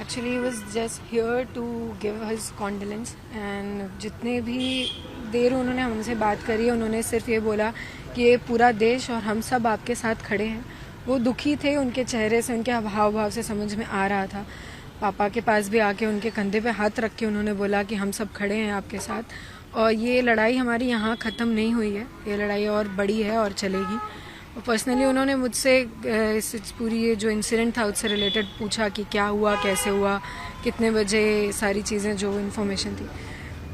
Actually, he was just here to give his condolence and जितने भी देर उन्होंने हमसे बात करी उन्होंने सिर्फ ये बोला कि ये पूरा देश और हम सब आपके साथ खड़े हैं। वो दुखी थे, उनके चेहरे से उनके हाव भाव से समझ में आ रहा था। पापा के पास भी आके उनके कंधे पे हाथ रख के उन्होंने बोला कि हम सब खड़े हैं आपके साथ और ये लड़ाई हमारी यहाँ ख़त्म नहीं हुई है, ये लड़ाई और बड़ी है और चलेगी। पर्सनली उन्होंने मुझसे इस पूरी ये जो इंसिडेंट था उससे रिलेटेड पूछा कि क्या हुआ, कैसे हुआ, कितने बजे, सारी चीज़ें जो इन्फॉर्मेशन थी।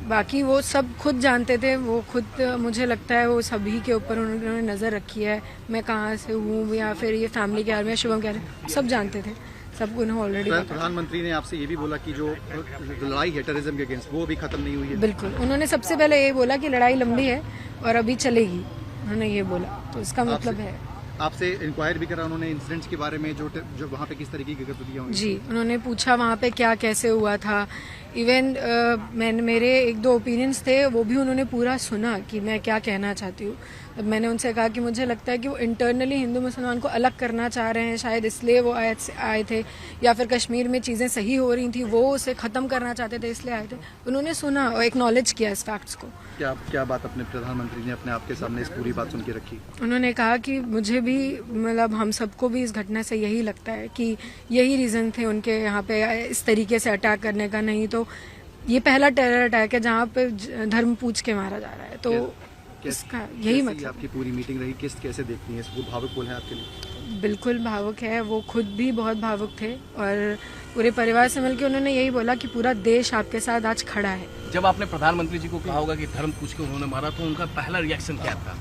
बाकी वो सब खुद जानते थे, वो खुद मुझे लगता है वो सभी के ऊपर उन्होंने नज़र रखी है, मैं कहाँ से हूँ या फिर ये फैमिली के बारे में शुभम कह रहे सब जानते थे, सब उन्हें ऑलरेडी। प्रधानमंत्री ने आपसे ये भी बोला कि जो लड़ाई है टेररिज्म के अगेंस्ट वो भी खत्म नहीं हुई है। बिल्कुल, उन्होंने सबसे पहले ये बोला कि लड़ाई लंबी है और अभी चलेगी, उन्होंने ये बोला, तो इसका मतलब है। आपसे इंक्वायर भी करा उन्होंने इंसिडेंट्स के बारे में, जो वहाँ पे किस तरीके की गतिविधियां हुई? जी, उन्होंने पूछा वहाँ पे क्या कैसे हुआ था। इवन मेरे एक दो ओपिनियंस थे वो भी उन्होंने पूरा सुना कि मैं क्या कहना चाहती हूँ। मैंने उनसे कहा कि मुझे लगता है कि वो इंटरनली हिंदू मुसलमान को अलग करना चाह रहे हैं, शायद इसलिए वो आए थे, या फिर कश्मीर में चीज़ें सही हो रही थी वो उसे ख़त्म करना चाहते थे इसलिए आए थे। उन्होंने सुना और एक्नॉलेज किया इस फैक्ट्स को। क्या बात अपने प्रधानमंत्री ने अपने आपके सामने इस पूरी बात सुन के रखी? उन्होंने कहा कि मुझे भी, मतलब हम सबको भी इस घटना से यही लगता है कि यही रीज़न थे उनके यहाँ पे इस तरीके से अटैक करने का, नहीं तो ये पहला टेरर अटैक है जहाँ पे धर्म पूछ के मारा जा रहा है, तो इसका यही मतलब। आपकी पूरी मीटिंग रही, कैसे देखती हैं इसको? भावुक बोल है आपके लिए? बिल्कुल भावुक है, वो खुद भी बहुत भावुक थे और पूरे परिवार से मिलकर उन्होंने यही बोला कि पूरा देश आपके साथ आज खड़ा है। जब आपने प्रधानमंत्री जी को कहा होगा कि धर्म पूछ के उन्होंने मारा, तो उनका पहला रिएक्शन क्या था?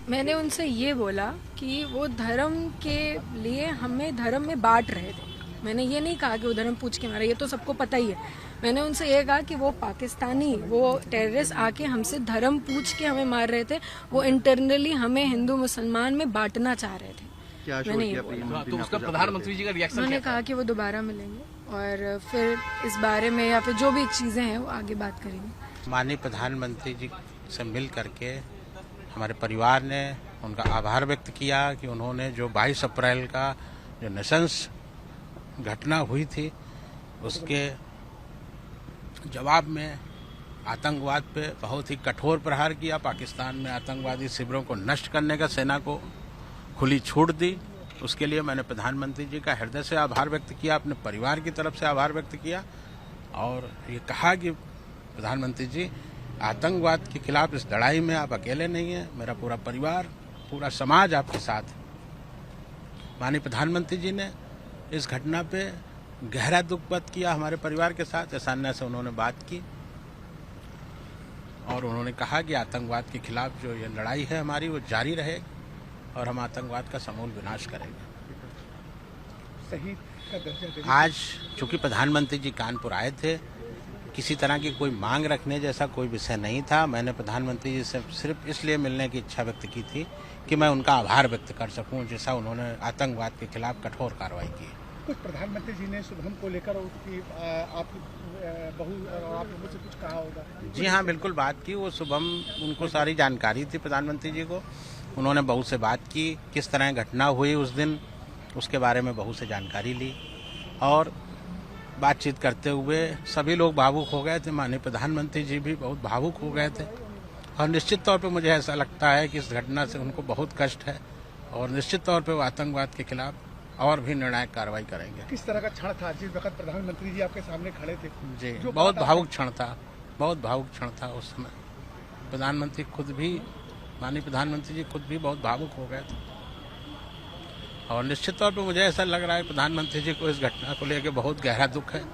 मैंने उनसे ये बोला कि वो धर्म के लिए हमें धर्म में बांट रहे थे। मैंने ये नहीं कहा कि वो धर्म पूछ के मारा, ये तो सबको पता ही है। मैंने उनसे ये कहा कि वो पाकिस्तानी, वो टेररिस्ट आके हमसे धर्म पूछ के हमें मार रहे थे, वो इंटरनली हमें हिंदू मुसलमान में बांटना चाह रहे थे। मैंने ये बोला। तो उसका प्रधानमंत्री जी का रिएक्शन? उन्होंने कहा कि वो दोबारा मिलेंगे और फिर इस बारे में या फिर जो भी चीजें हैं वो आगे बात करेंगे। माननीय प्रधानमंत्री जी से मिल करके हमारे परिवार ने उनका आभार व्यक्त किया कि उन्होंने जो 22 अप्रैल का जो नृशंस घटना हुई थी उसके जवाब में आतंकवाद पे बहुत ही कठोर प्रहार किया। पाकिस्तान में आतंकवादी शिविरों को नष्ट करने का सेना को खुली छूट दी। उसके लिए मैंने प्रधानमंत्री जी का हृदय से आभार व्यक्त किया, अपने परिवार की तरफ से आभार व्यक्त किया और ये कहा कि प्रधानमंत्री जी, आतंकवाद के खिलाफ इस लड़ाई में आप अकेले नहीं हैं, मेरा पूरा परिवार, पूरा समाज आपके साथ है। माननीय प्रधानमंत्री जी ने इस घटना पे गहरा दुख व्यक्त किया हमारे परिवार के साथ। ऐसान्य से उन्होंने बात की और उन्होंने कहा कि आतंकवाद के खिलाफ जो ये लड़ाई है हमारी वो जारी रहेगी और हम आतंकवाद का समूल विनाश करेंगे। आज चूंकि प्रधानमंत्री जी कानपुर आए थे, किसी तरह की कोई मांग रखने जैसा कोई विषय नहीं था। मैंने प्रधानमंत्री जी से सिर्फ इसलिए मिलने की इच्छा व्यक्त की थी कि मैं उनका आभार व्यक्त कर सकूं, जैसा उन्होंने आतंकवाद के खिलाफ कठोर कार्रवाई की। कुछ प्रधानमंत्री जी ने शुभम को लेकर आप बहू और आप लोगों से कुछ कहा होगा? जी हाँ, बिल्कुल बात की। वो शुभम, उनको सारी जानकारी थी प्रधानमंत्री जी को। उन्होंने बहू से बात की, किस तरह घटना हुई उस दिन, उसके बारे में बहू से जानकारी ली और बातचीत करते हुए सभी लोग भावुक हो गए थे। माननीय प्रधानमंत्री जी भी बहुत भावुक हो गए थे और निश्चित तौर पे मुझे ऐसा लगता है कि इस घटना से उनको बहुत कष्ट है और निश्चित तौर पे वो आतंकवाद के खिलाफ और भी निर्णायक कार्रवाई करेंगे। किस तरह का क्षण था जिस वक्त प्रधानमंत्री जी आपके सामने खड़े थे? जी, बहुत भावुक क्षण था, बहुत भावुक क्षण था उस समय। प्रधानमंत्री खुद भी, माननीय प्रधानमंत्री जी खुद भी बहुत भावुक हो गए थे और निश्चित तौर पर मुझे ऐसा लग रहा है प्रधानमंत्री जी को इस घटना को लेकर बहुत गहरा दुख है।